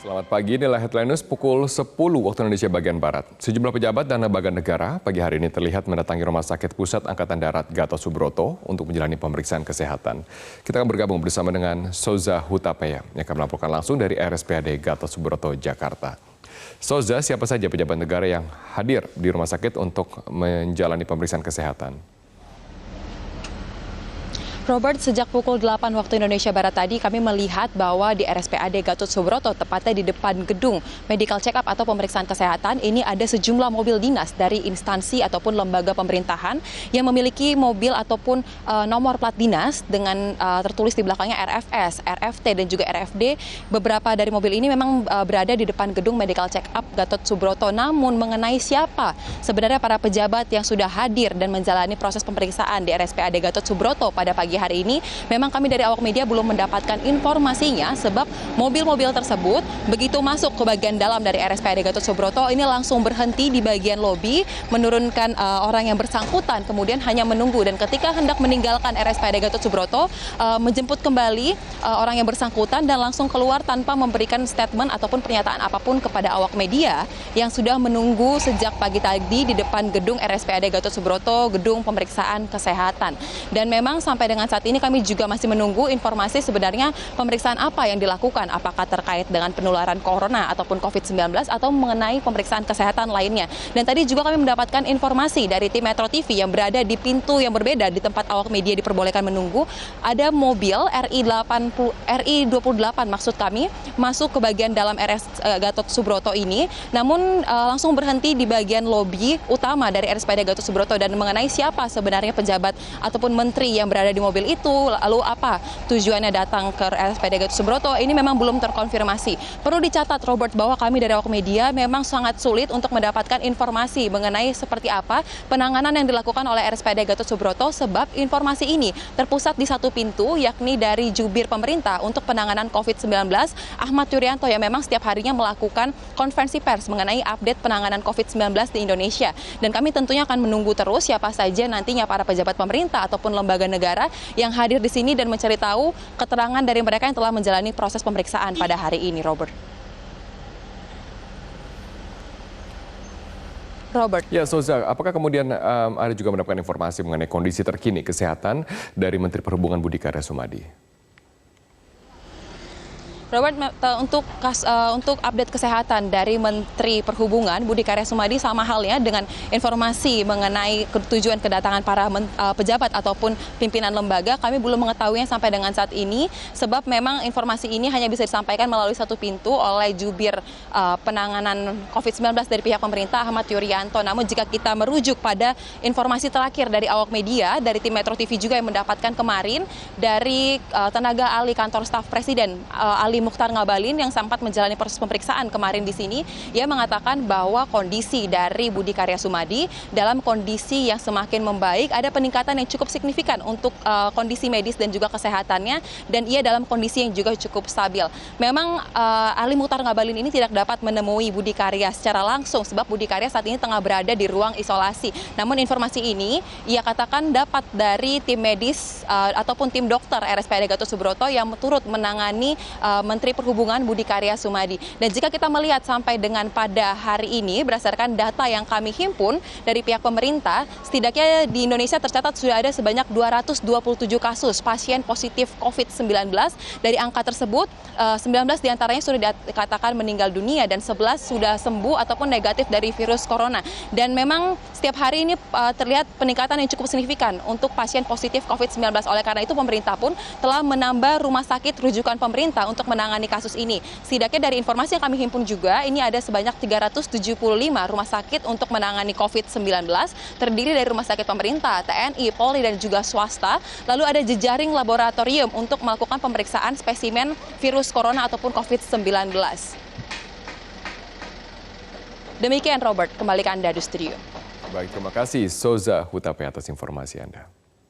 Selamat pagi, inilah headline news pukul 10 waktu Indonesia bagian Barat. Sejumlah pejabat dan lembaga negara pagi hari ini terlihat mendatangi Rumah Sakit Pusat Angkatan Darat Gatot Subroto untuk menjalani pemeriksaan kesehatan. Kita akan bergabung bersama dengan Souza Hutapea yang akan melaporkan langsung dari RSPAD Gatot Subroto, Jakarta. Souza, siapa saja pejabat negara yang hadir di rumah sakit untuk menjalani pemeriksaan kesehatan? Robert, sejak pukul 8 waktu Indonesia Barat tadi kami melihat bahwa di RSPAD Gatot Subroto, tepatnya di depan gedung medical check-up atau pemeriksaan kesehatan, ini ada sejumlah mobil dinas dari instansi ataupun lembaga pemerintahan yang memiliki mobil ataupun nomor plat dinas dengan tertulis di belakangnya RFS, RFT dan juga RFD. Beberapa dari mobil ini memang berada di depan gedung medical check-up Gatot Subroto. Namun mengenai siapa sebenarnya para pejabat yang sudah hadir dan menjalani proses pemeriksaan di RSPAD Gatot Subroto pada pagi hari ini, memang kami dari awak media belum mendapatkan informasinya, sebab mobil-mobil tersebut begitu masuk ke bagian dalam dari RSPAD Gatot Subroto ini langsung berhenti di bagian lobi, menurunkan orang yang bersangkutan, kemudian hanya menunggu, dan ketika hendak meninggalkan RSPAD Gatot Subroto menjemput kembali orang yang bersangkutan dan langsung keluar tanpa memberikan statement ataupun pernyataan apapun kepada awak media yang sudah menunggu sejak pagi tadi di depan gedung RSPAD Gatot Subroto, gedung pemeriksaan kesehatan. Dan memang sampai dengan saat ini kami juga masih menunggu informasi sebenarnya pemeriksaan apa yang dilakukan, apakah terkait dengan penularan corona ataupun COVID-19 atau mengenai pemeriksaan kesehatan lainnya. Dan tadi juga kami mendapatkan informasi dari tim Metro TV yang berada di pintu yang berbeda di tempat awak media diperbolehkan menunggu, ada mobil RI28 maksud kami masuk ke bagian dalam RS Gatot Subroto ini, namun langsung berhenti di bagian lobi utama dari RSPAD Gatot Subroto. Dan mengenai siapa sebenarnya pejabat ataupun menteri yang berada di mobil itu, lalu apa tujuannya datang ke RSPAD Gatot Subroto, ini memang belum terkonfirmasi. Perlu dicatat, Robert, bahwa kami dari awak media memang sangat sulit untuk mendapatkan informasi mengenai seperti apa penanganan yang dilakukan oleh RSPAD Gatot Subroto, sebab informasi ini terpusat di satu pintu, yakni dari jubir pemerintah untuk penanganan COVID-19, Ahmad Yuryanto, yang memang setiap harinya melakukan konferensi pers mengenai update penanganan COVID-19 di Indonesia. Dan kami tentunya akan menunggu terus siapa saja nantinya para pejabat pemerintah ataupun lembaga negara yang hadir di sini dan mencari tahu keterangan dari mereka yang telah menjalani proses pemeriksaan pada hari ini, Robert. Ya, Souza, apakah kemudian ada juga mendapatkan informasi mengenai kondisi terkini kesehatan dari Menteri Perhubungan Budi Karya Sumadi? Robert, untuk update kesehatan dari Menteri Perhubungan Budi Karya Sumadi, sama halnya dengan informasi mengenai tujuan kedatangan para pejabat ataupun pimpinan lembaga, kami belum mengetahuinya sampai dengan saat ini, sebab memang informasi ini hanya bisa disampaikan melalui satu pintu oleh jubir penanganan COVID-19 dari pihak pemerintah, Ahmad Yuryanto. Namun jika kita merujuk pada informasi terakhir dari awak media, dari tim Metro TV juga yang mendapatkan kemarin dari tenaga ahli kantor staf Presiden, Ali Mukhtar Ngabalin, yang sempat menjalani proses pemeriksaan kemarin di sini, ia mengatakan bahwa kondisi dari Budi Karya Sumadi dalam kondisi yang semakin membaik, ada peningkatan yang cukup signifikan untuk kondisi medis dan juga kesehatannya, dan ia dalam kondisi yang juga cukup stabil. Memang Ali Mukhtar Ngabalin ini tidak dapat menemui Budi Karya secara langsung, sebab Budi Karya saat ini tengah berada di ruang isolasi. Namun informasi ini ia katakan dapat dari tim medis ataupun tim dokter RSPAD Gatot Subroto yang turut menangani Menteri Perhubungan Budi Karya Sumadi. Dan jika kita melihat sampai dengan pada hari ini, berdasarkan data yang kami himpun dari pihak pemerintah, setidaknya di Indonesia tercatat sudah ada sebanyak 227 kasus pasien positif COVID-19. Dari angka tersebut, 19 diantaranya sudah dikatakan meninggal dunia dan 11 sudah sembuh ataupun negatif dari virus corona. Dan memang setiap hari ini terlihat peningkatan yang cukup signifikan untuk pasien positif COVID-19. Oleh karena itu, pemerintah pun telah menambah rumah sakit rujukan pemerintah untuk menangani kasus ini. Setidaknya dari informasi yang kami himpun juga, ini ada sebanyak 375 rumah sakit untuk menangani COVID-19, terdiri dari rumah sakit pemerintah, TNI, Polri, dan juga swasta. Lalu ada jejaring laboratorium untuk melakukan pemeriksaan spesimen virus corona ataupun COVID-19. Demikian, Robert, kembali ke Anda di studio. Baik, terima kasih Souza Hutapea atas informasi Anda.